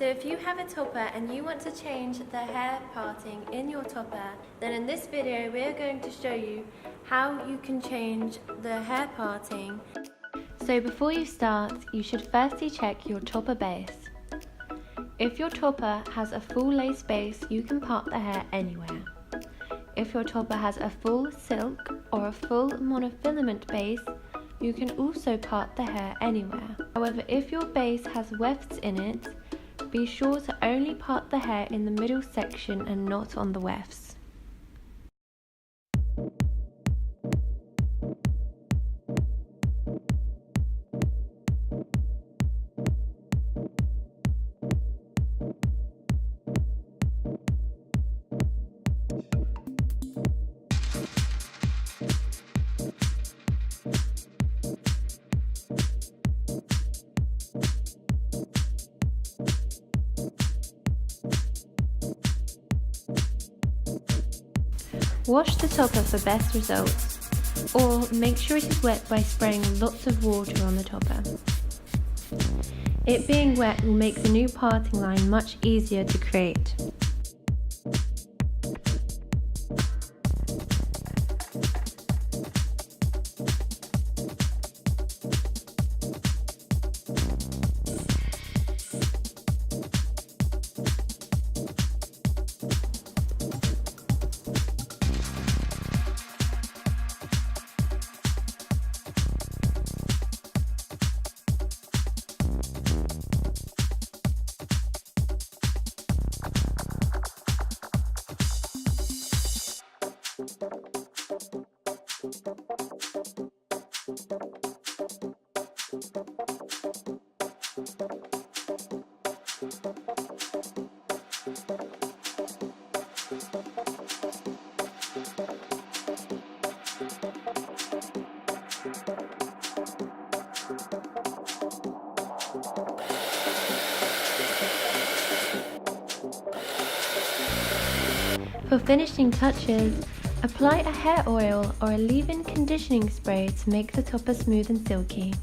So if you have a topper and you want to change the hair parting in your topper, then in this video we're going to show you how you can change the hair parting. So before you start, you should firstly check your topper base. If your topper has a full lace base, you can part the hair anywhere. If your topper has a full silk or a full monofilament base, you can also part the hair anywhere. However, if your base has wefts in it, be sure to only part the hair in the middle section and not on the wefts. Wash the topper for best results, or make sure it is wet by spraying lots of water on the topper. It being wet will make the new parting line much easier to create. For finishing touches, apply a hair oil or a leave-in conditioning spray to make the topper smooth and silky.